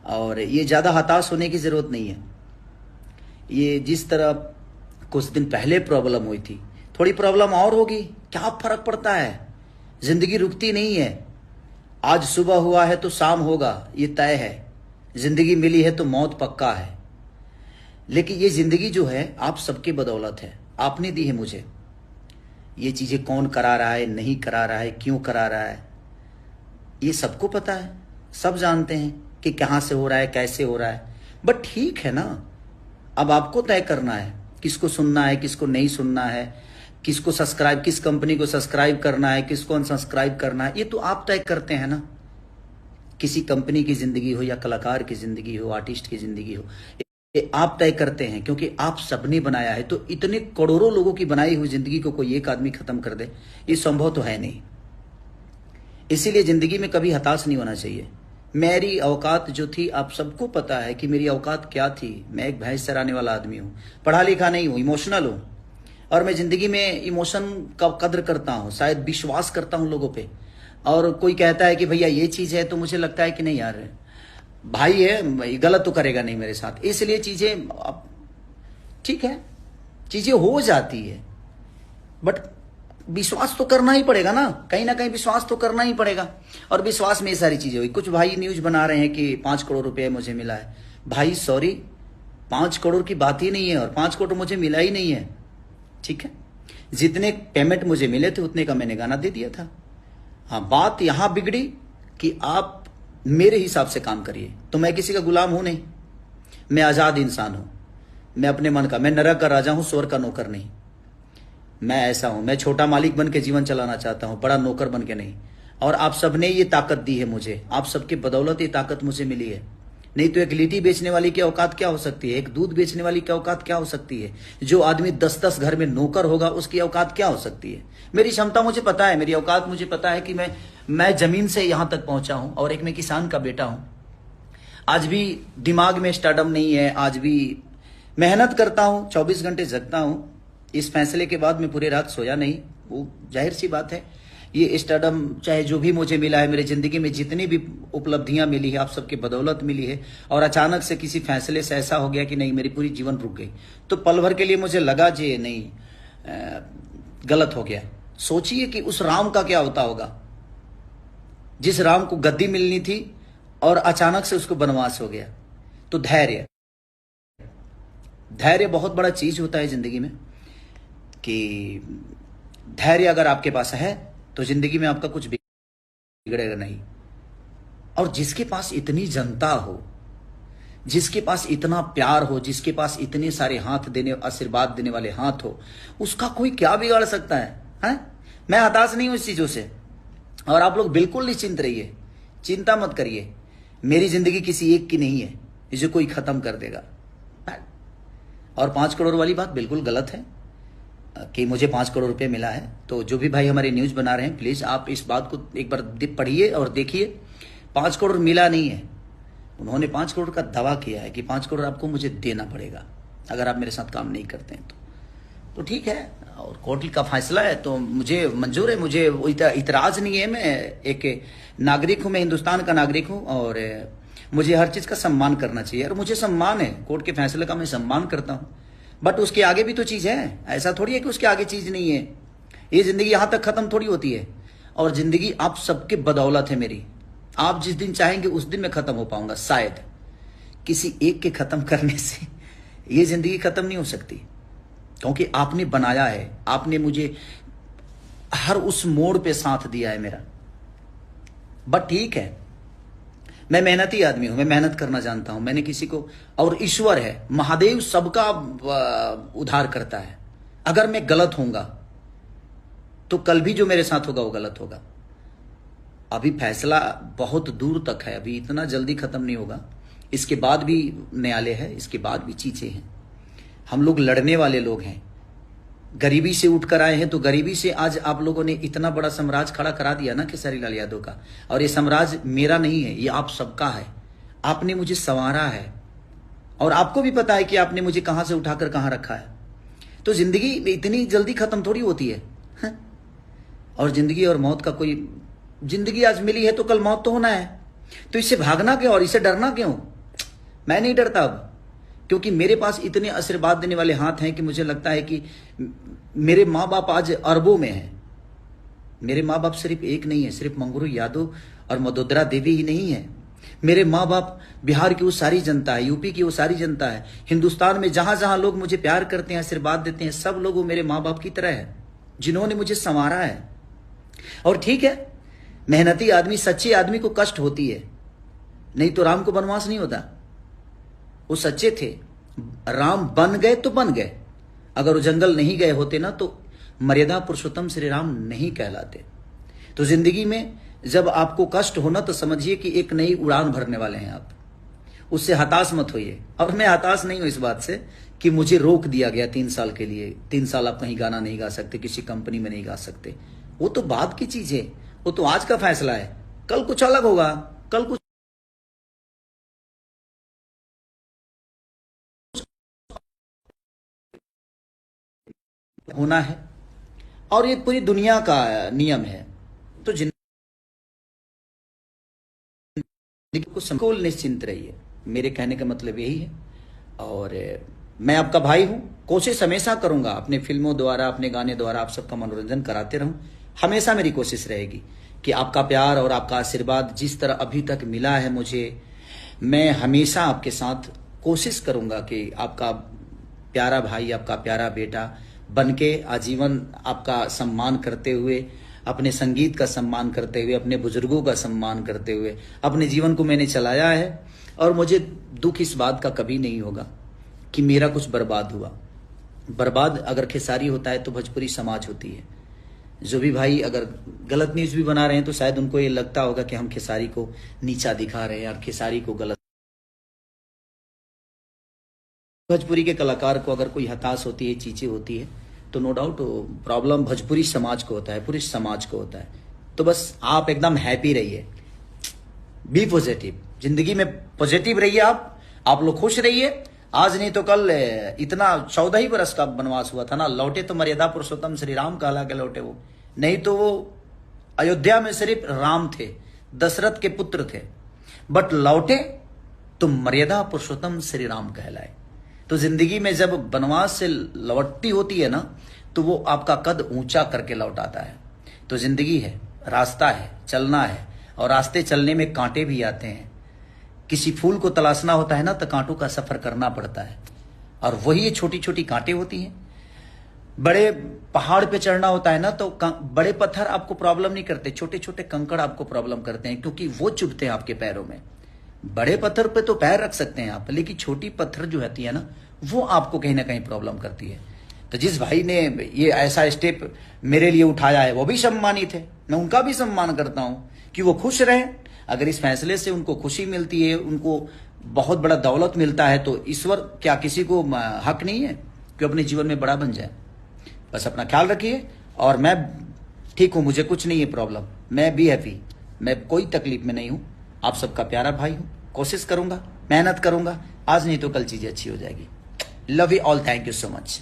और ये ज़्यादा हताश होने की ज़रूरत नहीं है। ये जिस तरह कुछ दिन पहले प्रॉब्लम हुई थी, थोड़ी प्रॉब्लम और होगी, क्या फर्क पड़ता है? जिंदगी रुकती नहीं है। आज सुबह हुआ है तो शाम होगा, ये तय है। जिंदगी मिली है तो मौत पक्का है। लेकिन ये जिंदगी जो है आप सबके बदौलत है, आपने दी है मुझे। ये चीज़ें कौन करा रहा है, नहीं करा रहा है, क्यों करा रहा है, ये सबको पता है। सब जानते हैं कि कहाँ से हो रहा है, कैसे हो रहा है। बट ठीक है ना, अब आपको तय करना है किसको सुनना है, किसको नहीं सुनना है, किसको सब्सक्राइब, किस कंपनी को सब्सक्राइब करना है, किसको अनसब्सक्राइब करना है। ये तो आप तय करते हैं ना। किसी कंपनी की जिंदगी हो या कलाकार की जिंदगी हो, आर्टिस्ट की जिंदगी हो, ये आप तय करते हैं, क्योंकि आप सबने बनाया है। तो इतने करोड़ों लोगों की बनाई हुई जिंदगी को कोई एक आदमी खत्म कर दे, ये संभव तो है नहीं। इसीलिए जिंदगी में कभी हताश नहीं होना चाहिए। मेरी औकात जो थी, आप सबको पता है कि मेरी औकात क्या थी। मैं एक भैंस चराने वाला आदमी हूँ, पढ़ा लिखा नहीं हूँ, इमोशनल हूँ। और मैं जिंदगी में इमोशन का कद्र करता हूँ, शायद विश्वास करता हूँ लोगों पे। और कोई कहता है कि भैया ये चीज़ है, तो मुझे लगता है कि नहीं यार, भाई है, गलत तो करेगा नहीं मेरे साथ। इसलिए चीज़ें ठीक है, चीज़ें हो जाती है, बट विश्वास तो करना ही पड़ेगा ना कहीं विश्वास तो करना ही पड़ेगा। और विश्वास में ये सारी चीज़ें हुई। कुछ भाई न्यूज बना रहे हैं कि 5 करोड़ रुपए मुझे मिला है। भाई सॉरी, 5 करोड़ की बात ही नहीं है, और 5 करोड़ मुझे मिला ही नहीं है। ठीक है, जितने पेमेंट मुझे मिले थे उतने का मैंने गाना दे दिया था। हाँ, बात यहां बिगड़ी कि आप मेरे हिसाब से काम करिए। तो मैं किसी का गुलाम हूं नहीं, मैं आजाद इंसान हूं। मैं अपने मन का, मैं नरक का राजा हूं, स्वर्ग का नौकर नहीं। मैं ऐसा हूं, मैं छोटा मालिक बन के जीवन चलाना चाहता हूं, बड़ा नौकर बन के नहीं। और आप सबने ये ताकत दी है मुझे, आप सबके बदौलत ये ताकत मुझे मिली है। नहीं तो एक लिट्टी बेचने वाली की औकात क्या हो सकती है, एक दूध बेचने वाली की औकात क्या हो सकती है, जो आदमी 10-10 घर में नौकर होगा उसकी औकात क्या हो सकती है। मेरी क्षमता मुझे पता है, मेरी औकात मुझे पता है कि मैं जमीन से यहां तक पहुंचा हूं। और एक मैं किसान का बेटा हूं। आज भी दिमाग में स्टार्डम नहीं है, आज भी मेहनत करता हूं, 24 घंटे जगता हूं। इस फैसले के बाद मैं पूरी रात सोया नहीं, वो जाहिर सी बात है। ये स्टारडम चाहे जो भी मुझे मिला है, मेरी जिंदगी में जितनी भी उपलब्धियां मिली है, आप सबके बदौलत मिली है। और अचानक से किसी फैसले से ऐसा हो गया कि नहीं, मेरी पूरी जीवन रुक गई। तो पल भर के लिए मुझे लगा जी नहीं, गलत हो गया। सोचिए कि उस राम का क्या होता होगा, जिस राम को गद्दी मिलनी थी और अचानक से उसको वनवास हो गया। तो धैर्य, धैर्य बहुत बड़ा चीज होता है जिंदगी में। कि धैर्य अगर आपके पास है तो जिंदगी में आपका कुछ बिगड़ेगा नहीं। और जिसके पास इतनी जनता हो, जिसके पास इतना प्यार हो, जिसके पास इतने सारे हाथ देने, आशीर्वाद देने वाले हाथ हो, उसका कोई क्या बिगाड़ सकता है? मैं हताश नहीं हूं इस चीजों से। और आप लोग बिल्कुल निश्चिंत रहिए, चिंता मत करिए। मेरी जिंदगी किसी एक की नहीं है जिसे कोई खत्म कर देगा। और 5 करोड़ वाली बात बिल्कुल गलत है कि मुझे 5 करोड़ रुपए मिला है। तो जो भी भाई हमारे न्यूज बना रहे हैं, प्लीज आप इस बात को एक बार पढ़िए और देखिए। 5 करोड़ मिला नहीं है। उन्होंने 5 करोड़ का दावा किया है कि 5 करोड़ आपको मुझे देना पड़ेगा अगर आप मेरे साथ काम नहीं करते हैं तो ठीक है। और कोर्ट का फैसला है तो मुझे मंजूर है, मुझे इतराज नहीं है। मैं एक नागरिक हूं, मैं हिंदुस्तान का नागरिक हूं और मुझे हर चीज का सम्मान करना चाहिए। और मुझे सम्मान है, कोर्ट के फैसले का मैं सम्मान करता हूं। बट उसके आगे भी तो चीज है, ऐसा थोड़ी है कि उसके आगे चीज नहीं है। ये जिंदगी यहां तक खत्म थोड़ी होती है। और जिंदगी आप सबके बदौलत है मेरी। आप जिस दिन चाहेंगे उस दिन मैं खत्म हो पाऊंगा। शायद किसी एक के खत्म करने से ये जिंदगी खत्म नहीं हो सकती, क्योंकि आपने बनाया है, आपने मुझे हर उस मोड़ पे साथ दिया है मेरा। बट ठीक है, मैं मेहनती आदमी हूं, मैं मेहनत करना जानता हूं। मैंने किसी को, और ईश्वर है, महादेव सबका उद्धार करता है। अगर मैं गलत होऊंगा तो कल भी जो मेरे साथ होगा वो गलत होगा। अभी फैसला बहुत दूर तक है, अभी इतना जल्दी खत्म नहीं होगा। इसके बाद भी न्यायालय है, इसके बाद भी चीजें हैं। हम लोग लड़ने वाले लोग हैं, गरीबी से उठकर आए हैं। तो गरीबी से आज आप लोगों ने इतना बड़ा साम्राज्य खड़ा करा दिया ना खेसारी लाल यादव का। और ये साम्राज्य मेरा नहीं है, ये आप सबका है। आपने मुझे संवारा है और आपको भी पता है कि आपने मुझे कहां से उठाकर कहां रखा है। तो जिंदगी इतनी जल्दी खत्म थोड़ी होती है। और जिंदगी और मौत का कोई, जिंदगी आज मिली है तो कल मौत तो होना है। तो इससे भागना क्यों और इससे डरना क्यों? मैं नहीं डरता अब, क्योंकि मेरे पास इतने आशीर्वाद देने वाले हाथ हैं कि मुझे लगता है कि मेरे माँ बाप आज अरबों में हैं। मेरे माँ बाप सिर्फ एक नहीं है, सिर्फ मंगरू यादव और मदोदरा देवी ही नहीं है। मेरे माँ बाप बिहार की वो सारी जनता है, यूपी की वो सारी जनता है, हिंदुस्तान में जहां जहां लोग मुझे प्यार करते हैं, आशीर्वाद देते हैं, सब लोग वो मेरे माँ बाप की तरह है, जिन्होंने मुझे संवारा है। और ठीक है, मेहनती आदमी, सच्चे आदमी को कष्ट होती है, नहीं तो राम को वनवास नहीं होता। वो सच्चे थे, राम बन गए तो बन गए, अगर वो जंगल नहीं गए होते ना तो मर्यादा पुरुषोत्तम श्री राम नहीं कहलाते। तो जिंदगी में जब आपको कष्ट होना तो समझिए कि एक नई उड़ान भरने वाले हैं आप, उससे हताश मत होइए। और मैं हताश नहीं हूं इस बात से कि मुझे रोक दिया गया 3 साल के लिए, 3 साल आप कहीं गाना नहीं गा सकते, किसी कंपनी में नहीं गा सकते। वो तो बाद की चीज है, वो तो आज का फैसला है, कल कुछ अलग होगा, कल कुछ होना है, और ये पूरी दुनिया का नियम है। तो को संकुल निश्चिंत रहिए, मेरे कहने का मतलब यही है। और मैं आपका भाई हूं, कोशिश हमेशा करूंगा अपने फिल्मों द्वारा, अपने गाने द्वारा आप सबका मनोरंजन कराते रहूं। हमेशा मेरी कोशिश रहेगी कि आपका प्यार और आपका आशीर्वाद जिस तरह अभी तक मिला है मुझे, मैं हमेशा आपके साथ कोशिश करूंगा कि आपका प्यारा भाई, आपका प्यारा बेटा बनके आजीवन आपका सम्मान करते हुए, अपने संगीत का सम्मान करते हुए, अपने बुजुर्गों का सम्मान करते हुए अपने जीवन को मैंने चलाया है। और मुझे दुख इस बात का कभी नहीं होगा कि मेरा कुछ बर्बाद हुआ। बर्बाद अगर खेसारी होता है तो भोजपुरी समाज होती है। जो भी भाई अगर गलत न्यूज भी बना रहे हैं तो शायद उनको ये लगता होगा कि हम खेसारी को नीचा दिखा रहे हैं और खेसारी को गलत। भोजपुरी के कलाकार को अगर कोई हताश होती है, चीजें होती है, तो नो डाउट प्रॉब्लम भोजपुरी समाज को होता है, पूरे समाज को होता है। तो बस आप एकदम हैप्पी रहिए, बी पॉजिटिव, जिंदगी में पॉजिटिव रहिए। आप लोग खुश रहिए। आज नहीं तो कल इतना 14 ही बरस का वनवास हुआ था ना, लौटे तो मर्यादा पुरुषोत्तम श्री राम कहला के लौटे वो, नहीं तो वो अयोध्या में सिर्फ राम थे, दशरथ के पुत्र थे, बट लौटे तो मर्यादा पुरुषोत्तम श्री राम कहलाए। तो जिंदगी में जब वनवास से लौटती होती है ना, तो वो आपका कद ऊंचा करके लौटाता है। तो जिंदगी है, रास्ता है, चलना है, और रास्ते चलने में कांटे भी आते हैं। किसी फूल को तलाशना होता है ना तो कांटों का सफर करना पड़ता है, और वही छोटी छोटी कांटे होती हैं। बड़े पहाड़ पे चढ़ना होता है ना तो बड़े पत्थर आपको प्रॉब्लम नहीं करते, छोटे छोटे कंकड़ आपको प्रॉब्लम करते हैं, क्योंकि वो चुभते हैं आपके पैरों में। बड़े पत्थर पे तो पैर रख सकते हैं आप, लेकिन छोटी पत्थर जो होती है ना, वो आपको कहीं ना कहीं प्रॉब्लम करती है। तो जिस भाई ने ये ऐसा स्टेप मेरे लिए उठाया है वो भी सम्मानित है, मैं उनका भी सम्मान करता हूं कि वो खुश रहे। अगर इस फैसले से उनको खुशी मिलती है, उनको बहुत बड़ा दौलत मिलता है, तो ईश्वर क्या किसी को हक नहीं है कि अपने जीवन में बड़ा बन जाए। बस अपना ख्याल रखिए, और मैं ठीक हूं, मुझे कुछ नहीं है प्रॉब्लम, मैं भी हैप्पी, मैं कोई तकलीफ में नहीं हूं। आप सबका प्यारा भाई हूं, कोशिश करूंगा, मेहनत करूंगा, आज नहीं तो कल चीजें अच्छी हो जाएगी। Love you all, thank you so much.